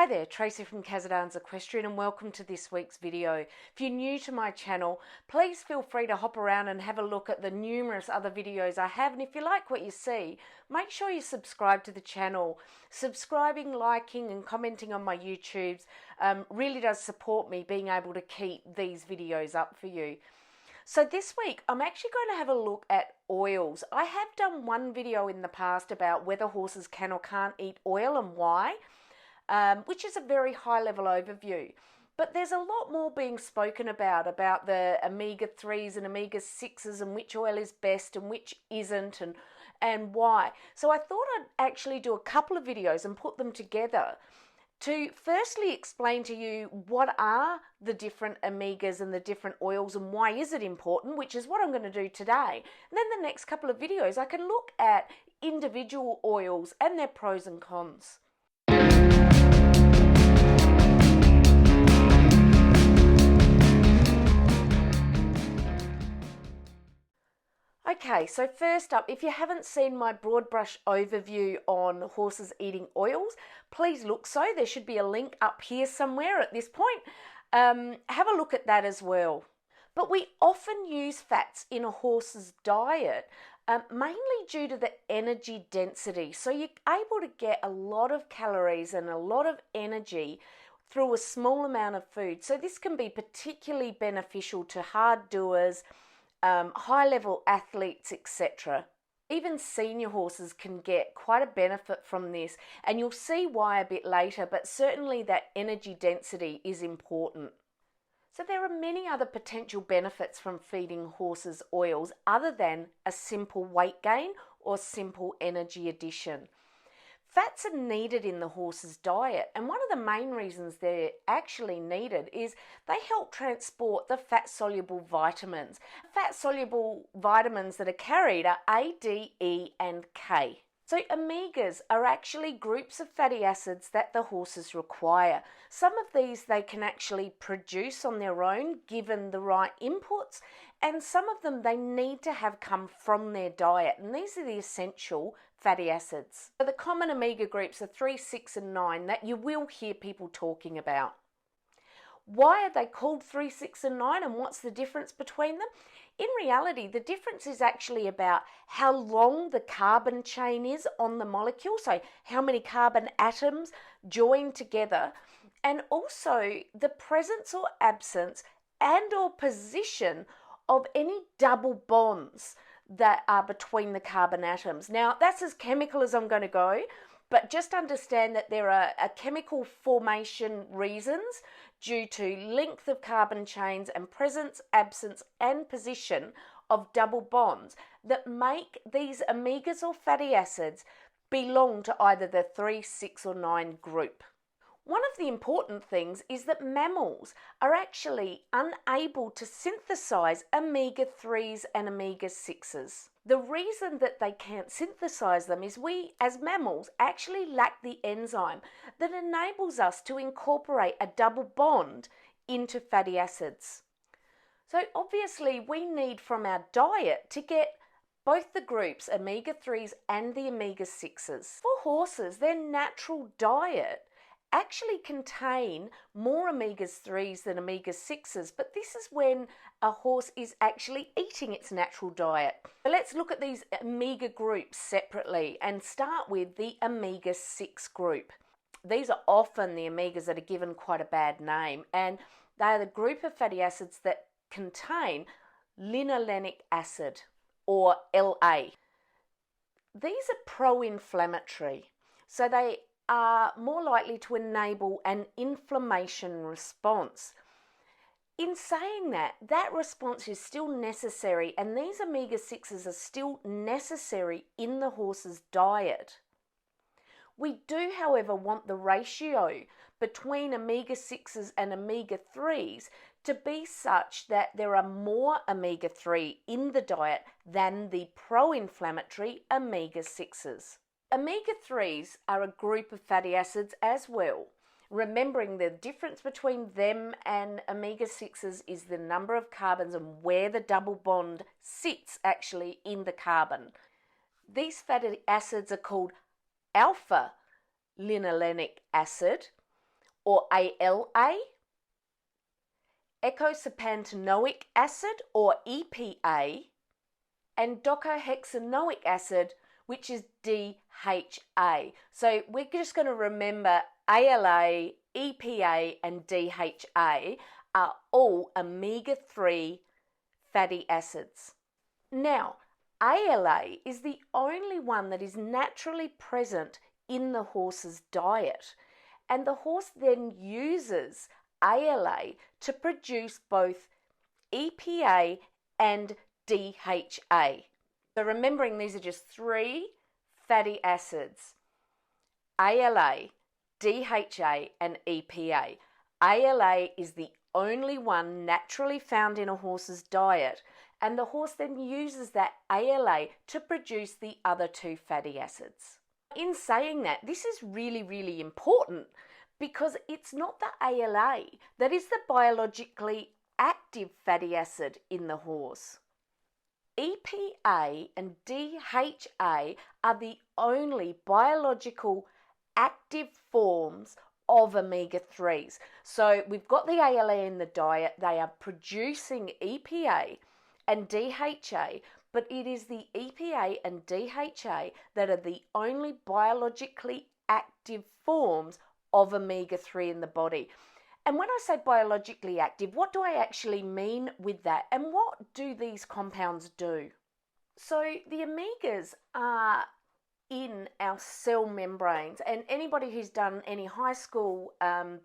Hi there, Tracy from Kazadan's Equestrian, and welcome to this week's video. If you're new to my channel, please feel free to hop around and have a look at the numerous other videos I have, and if you like what you see, make sure you subscribe to the channel. Subscribing, liking and commenting on my YouTubes really does support me being able to keep these videos up for you. So this week I'm actually going to have a look at oils. I have done one video in the past about whether horses can or can't eat oil and why. Which is a very high-level overview. But there's a lot more being spoken about the omega-3s and omega-6s and which oil is best and which isn't and why. So I thought I'd actually do a couple of videos and put them together to firstly explain to you what are the different omegas and the different oils and why is it important, which is what I'm going to do today. And then the next couple of videos I can look at individual oils and their pros and cons. Okay, so first up, if you haven't seen my broad brush overview on horses eating oils, please look so. There should be a link up here somewhere at this point. Have a look at that as well. But we often use fats in a horse's diet, mainly due to the energy density. So you're able to get a lot of calories and a lot of energy through a small amount of food. So this can be particularly beneficial to hard doers, high-level athletes, etc. Even senior horses can get quite a benefit from this, and you'll see why a bit later, but certainly that energy density is important. So there are many other potential benefits from feeding horses oils other than a simple weight gain or simple energy addition. Fats are needed in the horse's diet, and one of the main reasons they're actually needed is they help transport the fat-soluble vitamins. Fat-soluble vitamins that are carried are A, D, E and K. So omegas are actually groups of fatty acids that the horses require. Some of these they can actually produce on their own given the right inputs, and some of them they need to have come from their diet, and these are the essential fatty acids. So the common omega groups are 3, 6 and 9 that you will hear people talking about. Why are they called 3, 6 and 9 and what's the difference between them? In reality, the difference is actually about how long the carbon chain is on the molecule, so how many carbon atoms join together, and also the presence or absence and or position of any double bonds that are between the carbon atoms. Now, that's as chemical as I'm going to go, but just understand that there are chemical formation reasons due to length of carbon chains and presence, absence and position of double bonds that make these omegas or fatty acids belong to either the 3, 6 or 9 group. One of the important things is that mammals are actually unable to synthesize omega-3s and omega-6s. The reason that they can't synthesize them is we, as mammals, actually lack the enzyme that enables us to incorporate a double bond into fatty acids. So obviously we need from our diet to get both the groups, omega-3s and the omega-6s. For horses, their natural diet actually contain more omegas-3s than omega-6s, but this is when a horse is actually eating its natural diet. So let's look at these omega groups separately and start with the omega-6 group. These are often the omegas that are given quite a bad name, and they are the group of fatty acids that contain linolenic acid, or LA. These are pro-inflammatory, so they are more likely to enable an inflammation response. In saying that, that response is still necessary, and these omega-6s are still necessary in the horse's diet. We do, however, want the ratio between omega-6s and omega-3s to be such that there are more omega-3 in the diet than the pro-inflammatory omega-6s. Omega-3s are a group of fatty acids as well. Remembering the difference between them and omega-6s is the number of carbons and where the double bond sits actually in the carbon. These fatty acids are called alpha linolenic acid or ALA, eicosapentaenoic acid or EPA, and docosahexaenoic acid, which is DHA. So we're just going to remember ALA, EPA, and DHA are all omega-3 fatty acids. Now, ALA is the only one that is naturally present in the horse's diet, and the horse then uses ALA to produce both EPA and DHA. So remembering these are just 3 fatty acids: ALA, DHA, and EPA. ALA is the only one naturally found in a horse's diet, and the horse then uses that ALA to produce the other 2 fatty acids. In saying that, this is really, really important because it's not the ALA that is the biologically active fatty acid in the horse. EPA and DHA are the only biological active forms of omega-3s. So we've got the ALA in the diet, they are producing EPA and DHA, but it is the EPA and DHA that are the only biologically active forms of omega-3 in the body. And when I say biologically active, what do I actually mean with that? And what do these compounds do? So the omegas are in our cell membranes, and anybody who's done any high school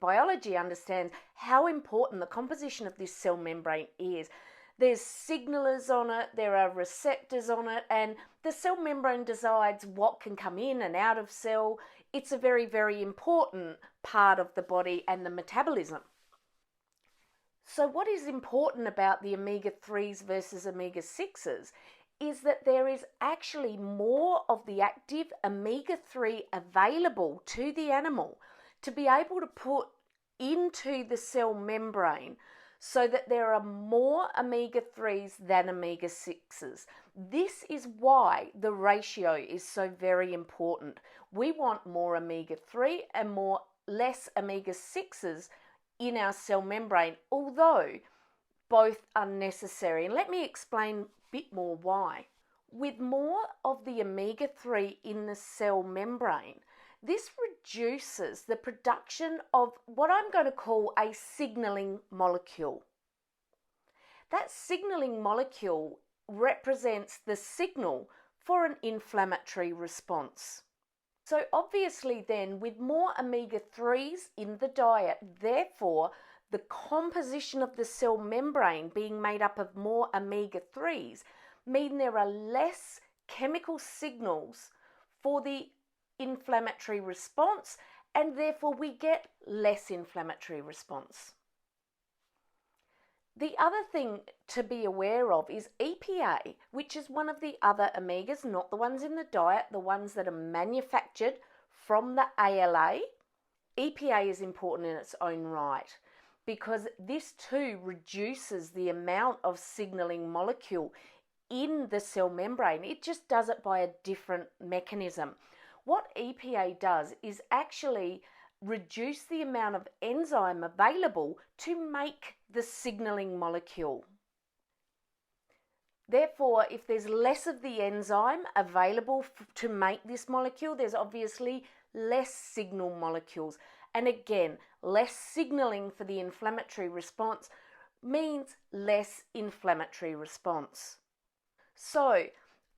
biology understands how important the composition of this cell membrane is. There's signalers on it, there are receptors on it, and the cell membrane decides what can come in and out of cell. It's a very, very important part of the body and the metabolism. So what is important about the omega-3s versus omega-6s is that there is actually more of the active omega-3 available to the animal to be able to put into the cell membrane, so that there are more omega-3s than omega-6s. This is why the ratio is so very important. We want more omega-3 and less omega-6s in our cell membrane, although both are necessary. And let me explain a bit more why. With more of the omega-3 in the cell membrane, this reduces the production of what I'm going to call a signaling molecule. That signaling molecule represents the signal for an inflammatory response. So obviously then, with more omega-3s in the diet, therefore the composition of the cell membrane being made up of more omega-3s mean there are less chemical signals for the inflammatory response, and therefore we get less inflammatory response. The other thing to be aware of is EPA, which is one of the other omegas, not the ones in the diet, the ones that are manufactured from the ALA. EPA is important in its own right because this too reduces the amount of signaling molecule in the cell membrane. It just does it by a different mechanism. What EPA does is actually reduce the amount of enzyme available to make the signaling molecule. Therefore, if there's less of the enzyme available to make this molecule, there's obviously less signal molecules. And again, less signaling for the inflammatory response means less inflammatory response. So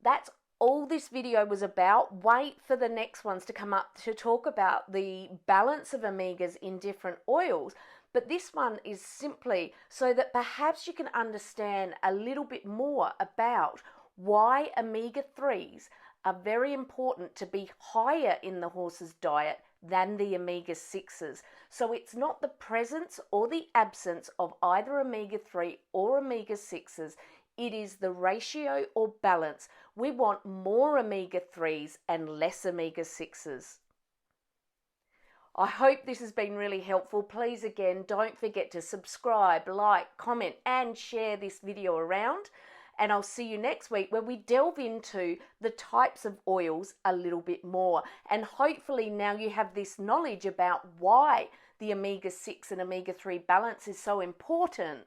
that's all this video was about. Wait for the next ones to come up to talk about the balance of omegas in different oils. But this one is simply so that perhaps you can understand a little bit more about why omega-3s are very important to be higher in the horse's diet than the omega-6s. So it's not the presence or the absence of either omega-3 or omega-6s. It is the ratio or balance. We want more omega-3s and less omega-6s. I hope this has been really helpful. Please, again, don't forget to subscribe, like, comment, and share this video around. And I'll see you next week where we delve into the types of oils a little bit more. And hopefully now you have this knowledge about why the omega-6 and omega-3 balance is so important.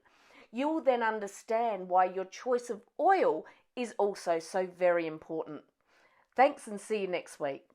You'll then understand why your choice of oil is also so very important. Thanks, and see you next week.